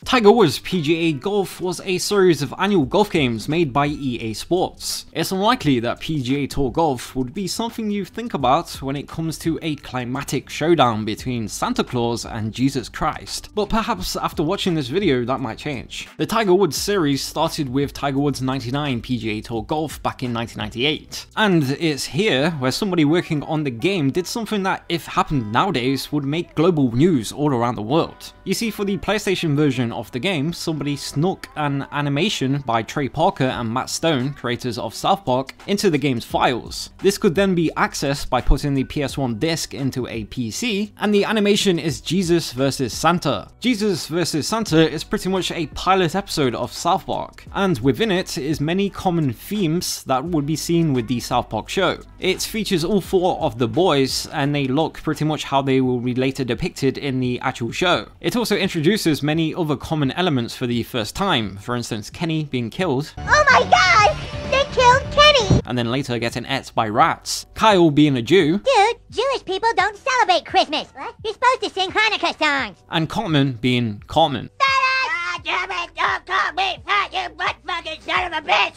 Tiger Woods PGA Golf was a series of annual golf games made by EA Sports. It's unlikely that PGA Tour Golf would be something you think about when it comes to a climatic showdown between Santa Claus and Jesus Christ, but perhaps after watching this video that might change. The Tiger Woods series started with Tiger Woods 99 PGA Tour Golf back in 1998, and it's here where somebody working on the game did something that, if happened nowadays, would make global news all around the world. You see, for the PlayStation version of the game, somebody snuck an animation by Trey Parker and Matt Stone, creators of South Park, into the game's files. This could then be accessed by putting the PS1 disc into a PC, and the animation is Jesus vs Santa. Jesus vs Santa is pretty much a pilot episode of South Park, and within it is many common themes that would be seen with the South Park show. It features all four of the boys, and they look pretty much how they will be later depicted in the actual show. It also introduces many other common elements for the first time, for instance Kenny being killed. Oh my god! They killed Kenny! And then later getting ate by rats. Kyle being a Jew. Dude, Jewish people don't celebrate Christmas! What? You're supposed to sing Hanukkah songs! And Cartman being Cartman.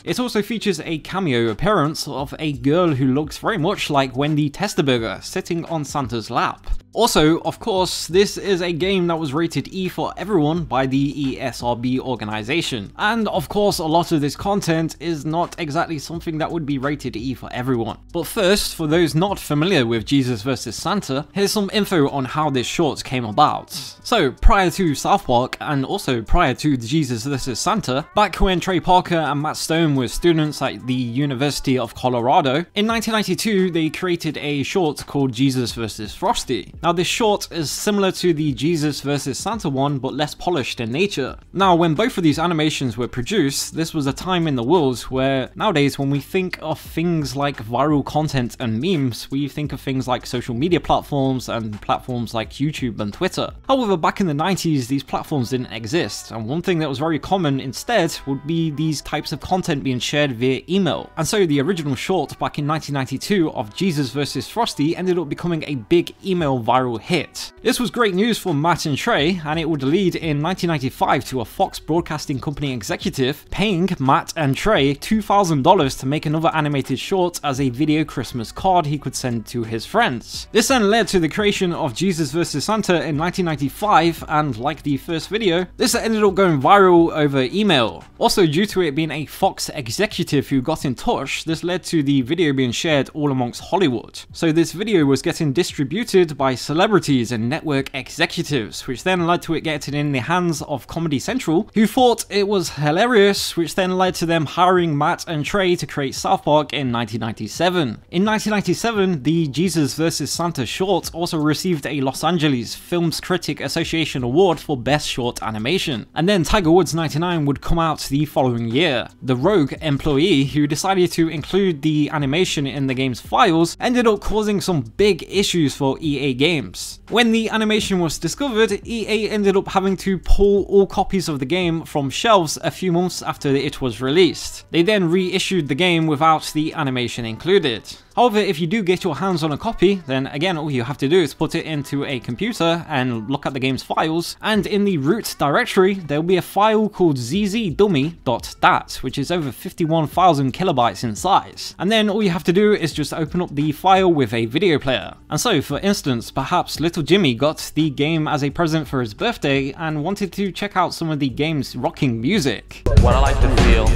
It also features a cameo appearance of a girl who looks very much like Wendy Testerberger sitting on Santa's lap. Also, of course, this is a game that was rated E for everyone by the ESRB organization. And of course, a lot of this content is not exactly something that would be rated E for everyone. But first, for those not familiar with Jesus vs Santa, here's some info on how this short came about. So, prior to South Park, and also prior to Jesus vs Santa, back when Trey Parker and Matt Stone were students at the University of Colorado, in 1992 they created a short called Jesus vs Frosty. Now this short is similar to the Jesus vs Santa one, but less polished in nature. Now when both of these animations were produced, this was a time in the world where nowadays when we think of things like viral content and memes, we think of things like social media platforms and platforms like YouTube and Twitter. However, back in the 90s, these platforms didn't exist, and one thing that was very common instead would be these types of content being shared via email. And so the original short back in 1992 of Jesus vs Frosty ended up becoming a big email viral hit. This was great news for Matt and Trey, and it would lead in 1995 to a Fox Broadcasting Company executive paying Matt and Trey $2,000 to make another animated short as a video Christmas card he could send to his friends. This then led to the creation of Jesus vs Santa in 1995, and like the first video, this ended up going viral over email. Also, due to it being a Fox executive who got in touch, this led to the video being shared all amongst Hollywood. So this video was getting distributed by celebrities and network executives, which then led to it getting in the hands of Comedy Central, who thought it was hilarious, which then led to them hiring Matt and Trey to create South Park in 1997. In 1997, the Jesus vs Santa short also received a Los Angeles Films Critic Association Award for Best Short Animation. And then Tiger Woods 99 would come out the following year. The rogue employee who decided to include the animation in the game's files ended up causing some big issues for EA Games. When the animation was discovered, EA ended up having to pull all copies of the game from shelves a few months after it was released. They then reissued the game without the animation included. However, if you do get your hands on a copy, then again all you have to do is put it into a computer and look at the game's files, and in the root directory there will be a file called zzDummy.dat, which is over 51,000 kilobytes in size. And then all you have to do is just open up the file with a video player. And so, for instance, perhaps little Jimmy got the game as a present for his birthday and wanted to check out some of the game's rocking music. What I like to feel,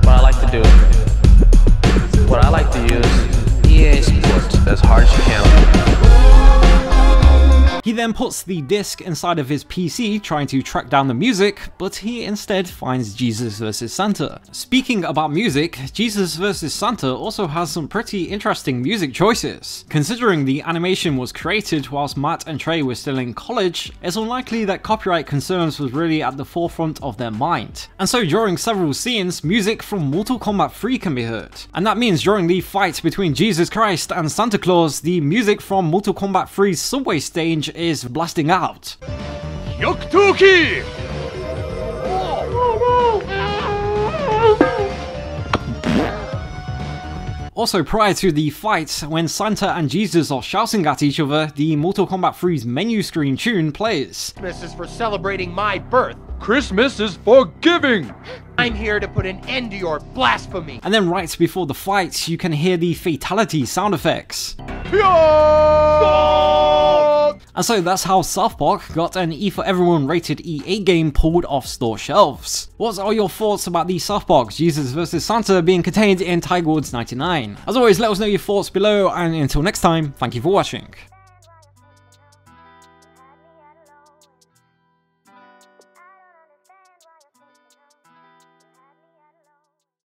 what I like to do, what I like to use, EA Sports as hard as you can. He then puts the disc inside of his PC trying to track down the music, but he instead finds Jesus vs Santa. Speaking about music, Jesus vs Santa also has some pretty interesting music choices. Considering the animation was created whilst Matt and Trey were still in college, it's unlikely that copyright concerns was really at the forefront of their mind. And so during several scenes, music from Mortal Kombat 3 can be heard. And that means during the fight between Jesus Christ and Santa Claus, the music from Mortal Kombat 3's subway stage is blasting out. Also, prior to the fight, when Santa and Jesus are shouting at each other, the Mortal Kombat 3's menu screen tune plays. Christmas is for celebrating my birth. Christmas is for giving. I'm here to put an end to your blasphemy. And then right before the fight, you can hear the fatality sound effects. And so that's how South Park got an E for Everyone rated EA game pulled off store shelves. What are your thoughts about the South Park Jesus vs Santa being contained in Tiger Woods 99? As always, let us know your thoughts below, and until next time, thank you for watching.